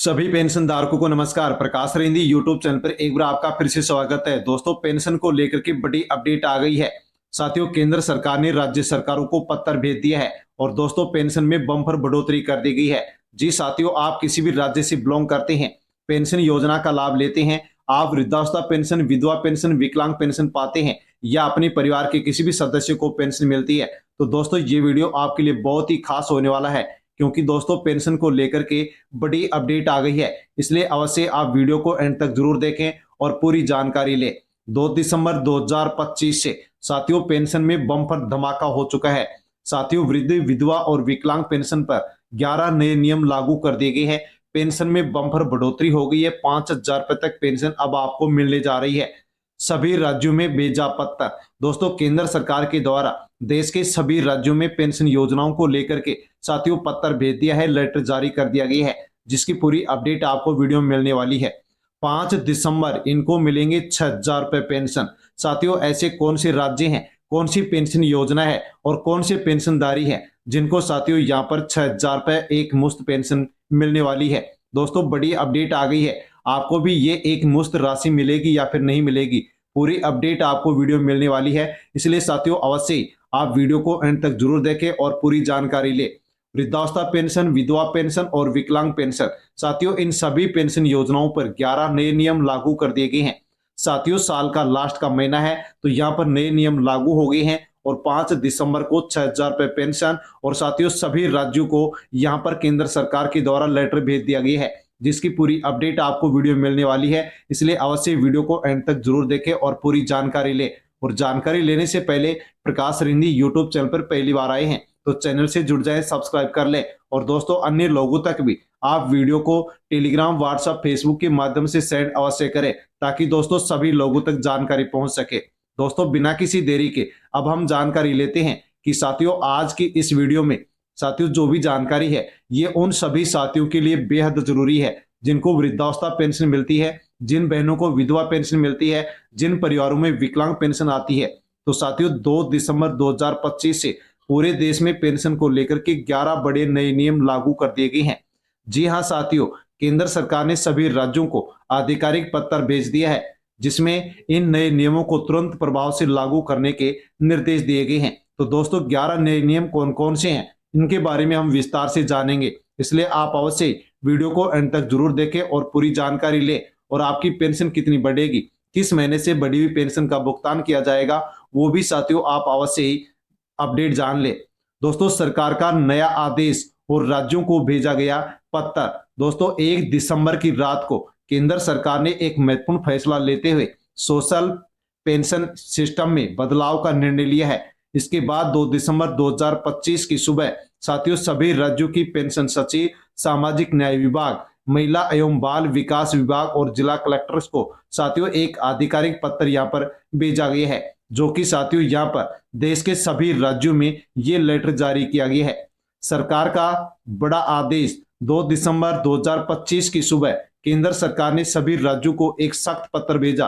सभी पेंशन धारकों को नमस्कार। प्रकाश रेंदी यूट्यूब चैनल पर एक बार आपका फिर से स्वागत है। दोस्तों, पेंशन को लेकर के बड़ी अपडेट आ गई है। साथियों, केंद्र सरकार ने राज्य सरकारों को पत्र भेज दिया है और दोस्तों पेंशन में बम्पर बढ़ोतरी कर दी गई है। जी साथियों, आप किसी भी राज्य से बिलोंग करते हैं, पेंशन योजना का लाभ लेते हैं, आप वृद्धावस्था पेंशन, विधवा पेंशन, विकलांग पेंशन पाते हैं या अपने परिवार के किसी भी सदस्य को पेंशन मिलती है, तो दोस्तों ये वीडियो आपके लिए बहुत ही खास होने वाला है, क्योंकि दोस्तों पेंशन को लेकर के बड़ी अपडेट आ गई है। इसलिए अवश्य आप वीडियो को एंड तक जरूर देखें और पूरी जानकारी लें। 2 दिसंबर 2025 से साथियों पेंशन में बम्पर धमाका हो चुका है। साथियों, वृद्ध, विधवा और विकलांग पेंशन पर 11 नए नियम लागू कर दिए गए हैं। पेंशन में बम्पर बढ़ोतरी हो गई है। 5,000 रुपए तक पेंशन अब आपको मिलने जा रही है। सभी राज्यों में भेजा पत्र। दोस्तों, केंद्र सरकार के द्वारा देश के सभी राज्यों में पेंशन योजनाओं को लेकर के साथियों पत्र भेज दिया है, लेटर जारी कर दिया गया है, जिसकी पूरी अपडेट आपको वीडियो में मिलने वाली है। 5 दिसंबर इनको मिलेंगे 6,000 रुपए पेंशन। साथियों, ऐसे कौन से राज्य हैं, कौन सी पेंशन योजना है और कौन से पेंशनधारी है जिनको साथियों यहाँ पर 6,000 रुपए एक मुश्त पेंशन मिलने वाली है। दोस्तों, बड़ी अपडेट आ गई है। आपको भी ये एक मुश्त राशि मिलेगी या फिर नहीं मिलेगी, पूरी अपडेट आपको वीडियो में मिलने वाली है। इसलिए साथियों अवश्य आप वीडियो को एंड तक जरूर देखें और पूरी जानकारी ले। वृद्धावस्था पेंशन, विधवा पेंशन और विकलांग पेंशन, साथियों इन सभी पेंशन योजनाओं पर 11 नए नियम लागू कर दिए गए हैं। साथियों, साल का लास्ट का महीना है तो यहाँ पर नए नियम लागू हो गए हैं और 5 दिसंबर को 6,000 रुपए पेंशन और साथियों सभी राज्यों को यहाँ पर केंद्र सरकार के द्वारा लेटर भेज दिया गया है, जिसकी पूरी अपडेट आपको वीडियो मिलने वाली है। इसलिए अवश्य वीडियो को एंड तक जरूर देखें और पूरी जानकारी ले। और जानकारी लेने से पहले प्रकाश रिंदी यूट्यूब चैनल पर पहली बार आए हैं तो चैनल से जुड़ जाए, सब्सक्राइब कर ले। और दोस्तों, अन्य लोगों तक भी आप वीडियो को टेलीग्राम, व्हाट्सएप, फेसबुक के माध्यम से शेयर अवश्य करें, ताकि दोस्तों सभी लोगों तक जानकारी पहुंच सके। दोस्तों, बिना किसी देरी के अब हम जानकारी लेते हैं कि साथियों आज की इस वीडियो में साथियों जो भी जानकारी है ये उन सभी साथियों के लिए बेहद जरूरी है जिनको वृद्धावस्था पेंशन मिलती है, जिन बहनों को विधवा पेंशन मिलती है, जिन परिवारों में विकलांग पेंशन आती है। तो साथियों 2 दिसंबर 2025 से पूरे देश में पेंशन को लेकर के 11 बड़े नए नियम लागू कर दिए गए हैं। जी हां साथियों, केंद्र सरकार ने सभी राज्यों को आधिकारिक पत्र भेज दिया है, जिसमें इन नए नियमों को तुरंत प्रभाव से लागू करने के निर्देश दिए गए हैं। तो दोस्तों 11 नए नियम कौन कौन से हैं, इनके बारे में हम विस्तार से जानेंगे। इसलिए आप अवश्य वीडियो को अंत तक जरूर देखें और पूरी जानकारी ले। और आपकी पेंशन कितनी बढ़ेगी, किस महीने से बढ़ी हुई पेंशन का भुगतान किया जाएगा, वो भी साथियों आप अवश्य ही अपडेट जान ले। दोस्तों, सरकार का नया आदेश और राज्यों को भेजा गया पत्र। दोस्तों, 1 दिसंबर की रात को केंद्र सरकार ने एक महत्वपूर्ण फैसला लेते हुए सोशल पेंशन सिस्टम में बदलाव का निर्णय लिया है। इसके बाद 2 दिसंबर 2025 की सुबह साथियों सभी राज्यों की पेंशन सचिव, सामाजिक न्याय विभाग, महिला एवं बाल विकास विभाग और जिला कलेक्टर्स को साथियों एक आधिकारिक पत्र यहाँ पर भेजा गया है, जो कि साथियों यहाँ पर देश के सभी राज्यों में ये लेटर जारी किया गया है। सरकार का बड़ा आदेश 2 दिसंबर 2025 की सुबह केंद्र सरकार ने सभी राज्यों को एक सख्त पत्र भेजा।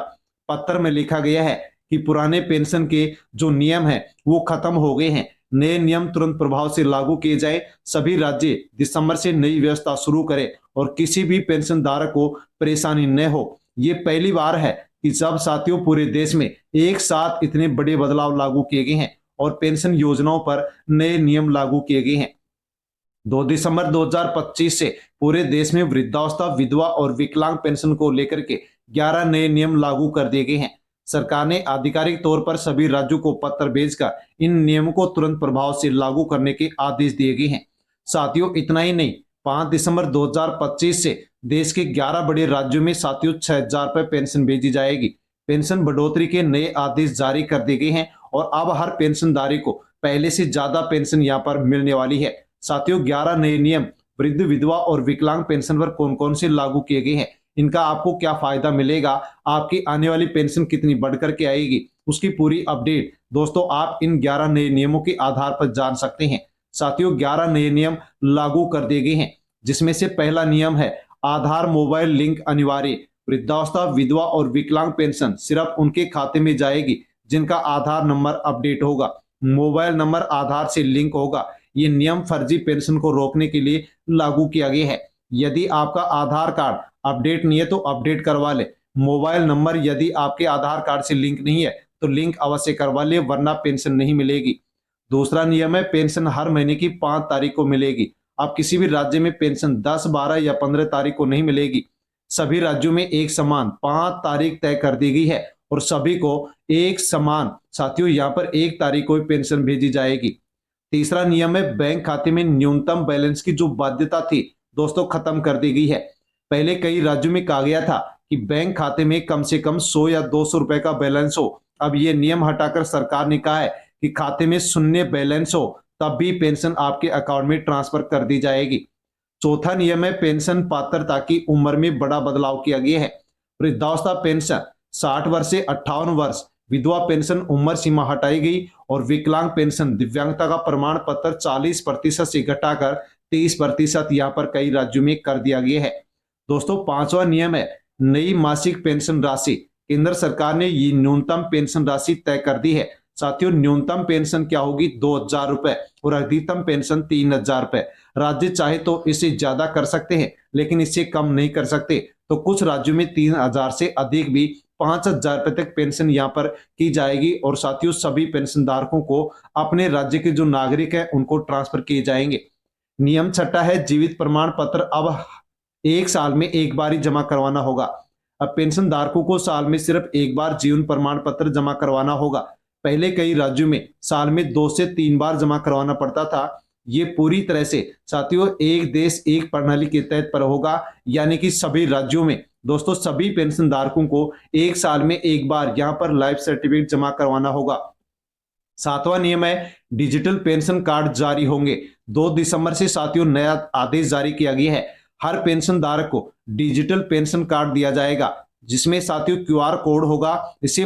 पत्र में लिखा गया है कि पुराने पेंशन के जो नियम है वो खत्म हो गए हैं, नए नियम तुरंत प्रभाव से लागू किए जाए। सभी राज्य दिसंबर से नई व्यवस्था शुरू करें और किसी भी पेंशन धारक को परेशानी न हो। ये पहली बार है कि जब साथियों पूरे देश में एक साथ इतने बड़े बदलाव लागू किए गए हैं और पेंशन योजनाओं पर नए नियम लागू किए गए हैं। 2 दिसंबर 2025 से पूरे देश में वृद्धावस्था, विधवा और विकलांग पेंशन को लेकर के 11 नए नियम लागू कर दिए गए हैं। सरकार ने आधिकारिक तौर पर सभी राज्यों को पत्र भेजकर इन नियमों को तुरंत प्रभाव से लागू करने के आदेश दिए गए हैं। साथियों इतना ही नहीं, 5 दिसंबर 2025 से देश के 11 बड़े राज्यों में साथियों 6,000 रुपए पेंशन भेजी जाएगी। पेंशन बढ़ोतरी के नए आदेश जारी कर दिए गए हैं और अब हर पेंशनधारी को पहले से ज्यादा पेंशन यहाँ पर मिलने वाली है। साथियों 11 नए नियम वृद्ध, विधवा और विकलांग पेंशन पर कौन कौन से लागू किए गए हैं, इनका आपको क्या फायदा मिलेगा, आपकी आने वाली पेंशन कितनी बढ़कर के आएगी, उसकी पूरी अपडेट दोस्तों आप इन 11 नए नियमों के आधार पर जान सकते हैं। साथियों 11 नए नियम लागू कर दिए गए हैं, जिसमें से पहला नियम है आधार मोबाइल लिंक अनिवार्य। वृद्धावस्था, विधवा और विकलांग पेंशन सिर्फ उनके खाते में जाएगी जिनका आधार नंबर अपडेट होगा, मोबाइल नंबर आधार से लिंक होगा। ये नियम फर्जी पेंशन को रोकने के लिए लागू किया गया है। यदि आपका आधार कार्ड अपडेट नहीं है तो अपडेट करवा ले। मोबाइल नंबर यदि आपके आधार कार्ड से लिंक नहीं है तो लिंक अवश्य करवा ले, वरना पेंशन नहीं मिलेगी। दूसरा नियम है, पेंशन हर महीने की 5 तारीख को मिलेगी। अब किसी भी राज्य में पेंशन 10, 12 या 15 तारीख को नहीं मिलेगी। सभी राज्यों में एक समान 5 तारीख तय कर दी गई है और सभी को एक समान साथियों यहाँ पर 1 तारीख को पेंशन भेजी जाएगी। तीसरा नियम है, बैंक खाते में न्यूनतम बैलेंस की जो बाध्यता थी दोस्तों खत्म कर दी गई है। पहले कई राज्यों में कहा गया था कि बैंक खाते में कम से कम 100 या 200 रुपए का बैलेंस हो। अब ये नियम हटाकर सरकार ने कहा है कि खाते में शून्य बैलेंस हो तब भी पेंशन आपके अकाउंट में ट्रांसफर कर दी जाएगी। चौथा नियम है, पेंशन पात्रता की उम्र में बड़ा बदलाव किया गया है। वृद्धावस्था पेंशन 60 वर्ष से 58 वर्ष, विधवा पेंशन उम्र सीमा हटाई गई और विकलांग पेंशन दिव्यांगता का प्रमाण पत्र 40% से घटाकर 30% यहाँ पर कई राज्यों में कर दिया गया है। दोस्तों पांचवा नियम है, नई मासिक पेंशन राशि। केंद्र सरकार ने ये न्यूनतम पेंशन राशि तय कर दी है। साथियों न्यूनतम पेंशन क्या होगी, 2,000 रुपए और अधिकतम पेंशन 3,000 रुपए। राज्य चाहे तो इसे ज्यादा कर सकते हैं लेकिन इससे कम नहीं कर सकते। तो कुछ राज्यों में 3,000 से अधिक भी 5,000 रुपए तक पेंशन यहाँ पर की जाएगी। और साथियों सभी पेंशन धारकों को अपने राज्य के जो नागरिक हैं उनको ट्रांसफर किए जाएंगे। नियम छठा है, जीवित प्रमाण पत्र अब 1 साल में एक बार ही जमा करवाना होगा। अब पेंशन धारकों को साल में सिर्फ एक बार जीवन प्रमाण पत्र जमा करवाना होगा। पहले कई राज्यों में साल में 2 से 3 बार जमा करवाना पड़ता था। ये पूरी तरह से साथियों एक देश एक प्रणाली के तहत पर होगा, यानी कि सभी राज्यों में दोस्तों सभी पेंशन धारकों को 1 साल में एक बार यहाँ पर लाइफ सर्टिफिकेट जमा करवाना होगा। सातवां नियम है, डिजिटल पेंशन कार्ड जारी होंगे। 2 दिसंबर से साथियों नया आदेश जारी किया गया है। हर पेंशन धारक को डिजिटल पेंशन कार्ड दिया जाएगा जिसमें साथियों क्यूआर कोड होगा। इससे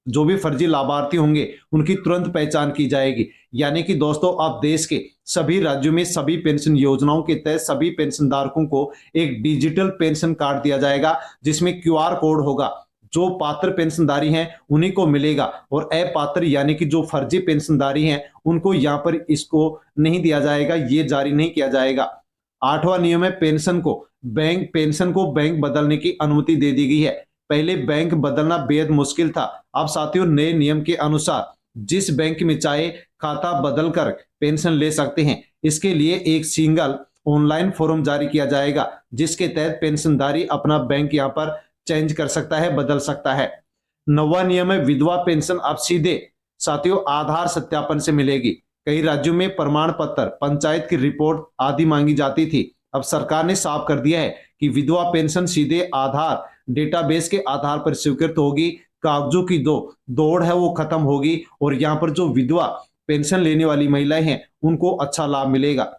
जो भी फर्जी लाभार्थी होंगे उनकी तुरंत पहचान की जाएगी। यानी कि दोस्तों अब देश के सभी राज्यों में सभी पेंशन योजनाओं के तहत सभी पेंशन धारकों को एक डिजिटल पेंशन कार्ड दिया जाएगा जिसमें क्यूआर कोड होगा। जो पात्र पेंशनधारी हैं उन्हीं को मिलेगा और अपात्र यानी कि जो फर्जी पेंशनधारी हैं उनको यहाँ पर इसको नहीं दिया जाएगा, ये जारी नहीं किया जाएगा। आठवां नियम है, पेंशन को बैंक बदलने की अनुमति दे दी गई है। पहले बैंक बदलना बेहद मुश्किल था। अब साथियों नए नियम के अनुसार जिस बैंक में चाहे खाता बदलकर पेंशन ले सकते हैं। इसके लिए एक सिंगल ऑनलाइन फॉर्म जारी किया जाएगा जिसके तहत पेंशनधारी अपना बैंक यहाँ पर चेंज कर सकता है, बदल सकता है। 9वां नियम है, विधवा पेंशन अब सीधे साथियों आधार सत्यापन से मिलेगी। कई राज्यों में प्रमाण पत्र, पंचायत की रिपोर्ट आदि मांगी जाती थी। अब सरकार ने साफ कर दिया है कि विधवा पेंशन सीधे आधार डेटाबेस के आधार पर स्वीकृत होगी। कागजों की दौड़ है वो खत्म होगी और यहाँ पर जो विधवा पेंशन लेने वाली महिलाएं हैं उनको अच्छा लाभ मिलेगा।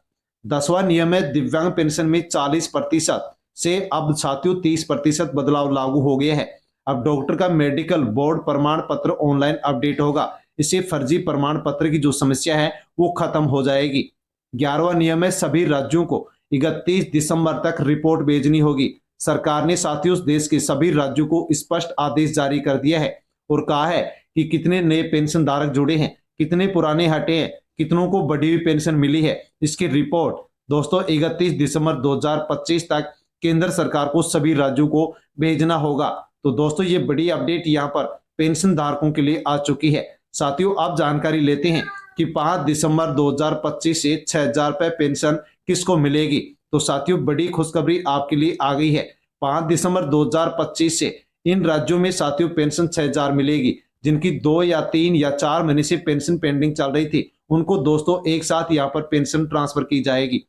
10वां नियम है, दिव्यांग पेंशन में 40% से अब साथियों 30% बदलाव लागू हो गया है। अब डॉक्टर का मेडिकल बोर्ड प्रमाण पत्र ऑनलाइन अपडेट होगा। इससे फर्जी प्रमाण पत्र की जो समस्या है वो खत्म हो जाएगी। 11वां नियम है, सभी राज्यों को 31 दिसंबर तक रिपोर्ट भेजनी होगी। सरकार ने साथियों देश के सभी राज्यों को स्पष्ट आदेश जारी कर दिया है और कहा है कि कितने नए पेंशन धारक जुड़े हैं, कितने पुराने हटे हैं, कितनों को बढ़ी हुई पेंशन मिली है। इसकी रिपोर्ट दोस्तों 31 दिसंबर 2025 तक केंद्र सरकार को सभी राज्यों को भेजना होगा। तो दोस्तों ये बड़ी अपडेट यहाँ पर पेंशन धारकों के लिए आ चुकी है। साथियों आप जानकारी लेते हैं कि 5 दिसंबर 2025 से 6,000 रुपए पेंशन किसको मिलेगी। तो साथियों बड़ी खुशखबरी आपके लिए आ गई है। 5 दिसंबर 2025 से इन राज्यों में साथियों पेंशन 6,000 मिलेगी। जिनकी 2 या 3 या 4 महीने से पेंशन पेंडिंग चल रही थी उनको दोस्तों एक साथ यहाँ पर पेंशन ट्रांसफर की जाएगी।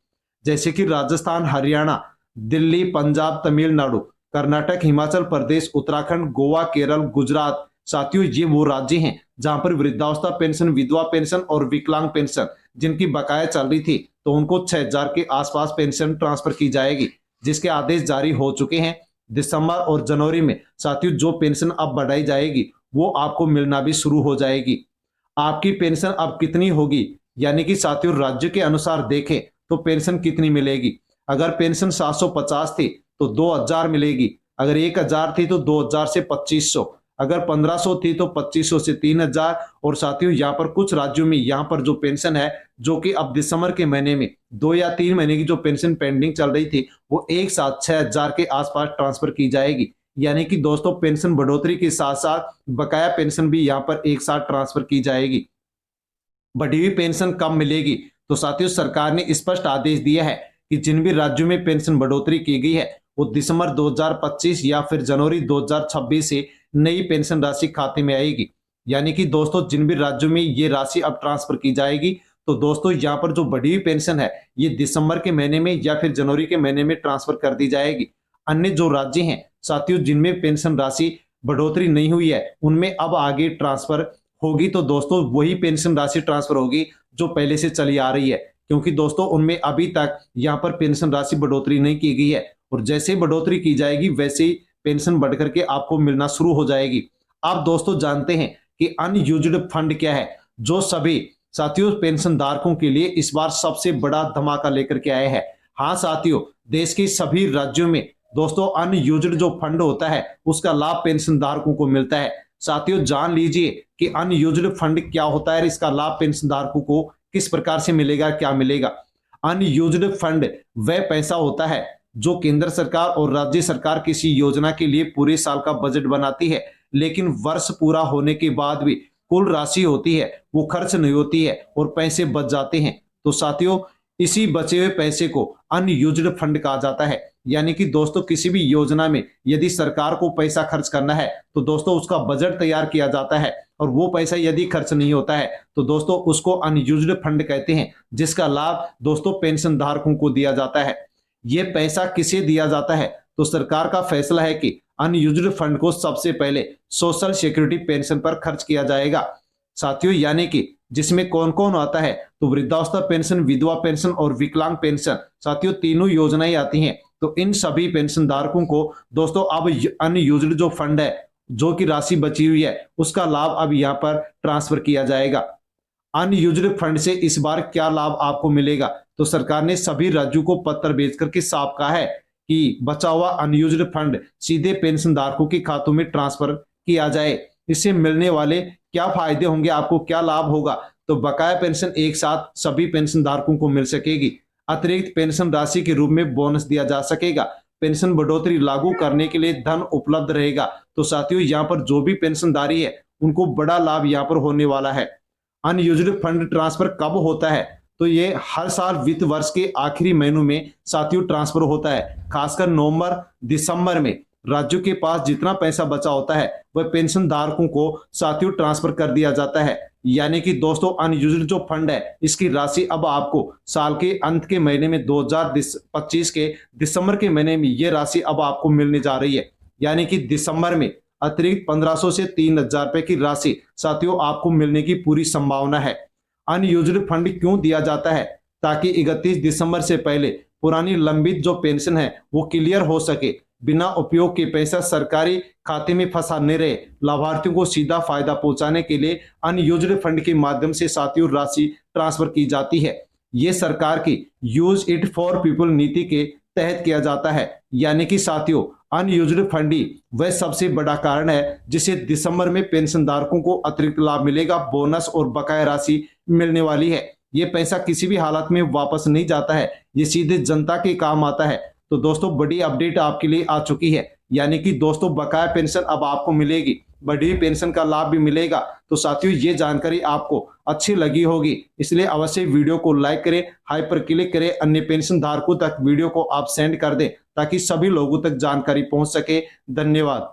जैसे कि राजस्थान, हरियाणा, दिल्ली, पंजाब, तमिलनाडु, कर्नाटक, हिमाचल प्रदेश, उत्तराखंड, गोवा, केरल, गुजरात। साथियों ये वो राज्य हैं जहां पर वृद्धावस्था पेंशन, विधवा पेंशन और विकलांग पेंशन जिनकी बकाया चल रही थी तो उनको 6,000 के आसपास पेंशन ट्रांसफर की जाएगी, जिसके आदेश जारी हो चुके हैं। दिसंबर और जनवरी में साथियों जो पेंशन अब बढ़ाई जाएगी वो आपको मिलना भी शुरू हो जाएगी। आपकी पेंशन अब कितनी होगी, यानी कि साथियों राज्य के अनुसार देखें तो पेंशन कितनी मिलेगी। अगर पेंशन 750 थी तो 2,000 मिलेगी, अगर 1,000 थी तो 2,000 से 2,500, अगर 1500 थी तो 2500 से 3000। और साथियों यहाँ पर कुछ राज्यों में यहाँ पर जो पेंशन है, जो कि अब दिसंबर के महीने में 2 या 3 महीने की जो पेंशन पेंडिंग चल रही थी, वो एक साथ 6000 के आसपास ट्रांसफर की जाएगी। यानी कि दोस्तों पेंशन बढ़ोतरी के साथ साथ बकाया पेंशन भी यहाँ पर एक साथ ट्रांसफर की जाएगी। बढ़ी हुई पेंशन कब मिलेगी? तो साथियों सरकार ने स्पष्ट आदेश दिया है कि जिन भी राज्यों में पेंशन बढ़ोतरी की गई है, वो दिसंबर 2025 या फिर जनवरी 2026 से नई पेंशन राशि खाते में आएगी। यानी कि दोस्तों जिन भी राज्यों में ये राशि अब ट्रांसफर की जाएगी, तो दोस्तों यहाँ पर जो बढ़ी हुई पेंशन है, ये दिसंबर के महीने में या फिर जनवरी के महीने में ट्रांसफर कर दी जाएगी। अन्य जो राज्य हैं साथियों, जिनमें पेंशन राशि बढ़ोतरी नहीं हुई है, उनमें अब आगे ट्रांसफर होगी। तो दोस्तों वही पेंशन राशि ट्रांसफर होगी जो पहले से चली आ रही है, क्योंकि दोस्तों उनमें अभी तक यहाँ पर पेंशन राशि बढ़ोतरी नहीं की गई है। और जैसे ही बढ़ोतरी की जाएगी वैसे ही पेंशन बढ़ करके आपको मिलना शुरू हो जाएगी। आप दोस्तों जानते हैं कि अनयूज्ड फंड क्या है, जो सभी साथियों पेंशन धारकों के लिए इस बार सबसे बड़ा धमाका लेकर के आए हैं। हाँ साथियों, देश के सभी राज्यों में दोस्तों अनयूज्ड जो फंड होता है, उसका लाभ पेंशन धारकों को मिलता है। साथियों जान लीजिए कि अनयूज्ड फंड क्या होता है, इसका लाभ पेंशन धारकों को किस प्रकार से मिलेगा, क्या मिलेगा। अनयूज्ड फंड वह पैसा होता है जो केंद्र सरकार और राज्य सरकार किसी योजना के लिए पूरे साल का बजट बनाती है, लेकिन वर्ष पूरा होने के बाद भी कुल राशि होती है वो खर्च नहीं होती है और पैसे बच जाते हैं। तो साथियों इसी बचे हुए पैसे को अनयूज्ड फंड कहा जाता है। यानी कि दोस्तों किसी भी योजना में यदि सरकार को पैसा खर्च करना है, तो दोस्तों उसका बजट तैयार किया जाता है, और वो पैसा यदि खर्च नहीं होता है तो दोस्तों उसको अनयूज्ड फंड कहते हैं, जिसका लाभ दोस्तों पेंशन धारकों को दिया जाता है। ये पैसा किसे दिया जाता है? तो सरकार का फैसला है कि अनयूज्ड फंड को सबसे पहले सोशल सिक्योरिटी पेंशन पर खर्च किया जाएगा। साथियों यानी कि जिसमें कौन कौन आता है, तो वृद्धावस्था पेंशन, विधवा पेंशन और विकलांग पेंशन, साथियों तीनों योजनाएं आती हैं। तो इन सभी पेंशन धारकों को दोस्तों अब अनयूज्ड जो फंड है, जो कि राशि बची हुई है, उसका लाभ अब यहाँ पर ट्रांसफर किया जाएगा। अनयूज्ड फंड से इस बार क्या लाभ आपको मिलेगा? तो सरकार ने सभी राज्यों को पत्र भेज करके साफ कहा है कि बचा हुआ अनयूज्ड फंड सीधे पेंशन धारकों के खातों में ट्रांसफर किया जाए। इससे मिलने वाले क्या फायदे होंगे, आपको क्या लाभ होगा? तो बकाया पेंशन एक साथ सभी पेंशन धारकों को मिल सकेगी। अतिरिक्त पेंशन राशि के रूप में बोनस दिया जा सकेगा। पेंशन बढ़ोतरी लागू करने के लिए धन उपलब्ध रहेगा। तो साथियों यहाँ पर जो भी पेंशनधारी है उनको बड़ा लाभ यहाँ पर होने वाला है। अनयूज्ड फंड ट्रांसफर कब होता है? तो ये हर साल वित्त वर्ष के आखिरी महीनों में साथियों ट्रांसफर होता है। खासकर नवंबर दिसंबर में राज्यों के पास जितना पैसा बचा होता है वह पेंशन धारकों को साथियों ट्रांसफर कर दिया जाता है। यानी कि दोस्तों अनयूज्ड जो फंड है, इसकी राशि अब आपको साल के अंत के महीने में 2025 के दिसंबर के महीने में ये राशि अब आपको मिलने जा रही है। यानी कि दिसंबर में अतिरिक्त 1500 से 3000 रुपए की राशि साथियों आपको मिलने की पूरी संभावना है। अनयूज्ड फंड क्यों दिया जाता है? ताकि 31 दिसंबर से पहले पुरानी लंबित जो पेंशन है वो क्लियर हो सके। बिना उपयोग के पैसा सरकारी खाते में फंसा न रहे, लाभार्थियों को सीधा फायदा पहुंचाने के लिए अनयूज्ड फंड के माध्यम से साथियों राशि ट्रांसफर की जाती है। ये सरकार की यूज इट फॉर पीपल नीति के तहत किया जाता है। यानी कि साथियों अनयूज्ड फंड ही वह सबसे बड़ा कारण है जिसे दिसंबर में पेंशन धारकों को अतिरिक्त लाभ मिलेगा, बोनस और बकाया राशि मिलने वाली है। ये पैसा किसी भी हालत में वापस नहीं जाता है, ये सीधे जनता के काम आता है। तो दोस्तों बड़ी अपडेट आपके लिए आ चुकी है। यानी कि दोस्तों बकाया पेंशन अब आपको मिलेगी, बढ़ी पेंशन का लाभ भी मिलेगा। तो साथियों ये जानकारी आपको अच्छी लगी होगी, इसलिए अवश्य वीडियो को लाइक करें, हाइप पर क्लिक करें, अन्य पेंशन धारकों तक वीडियो को आप सेंड कर दें ताकि सभी लोगों तक जानकारी पहुंच सके। धन्यवाद।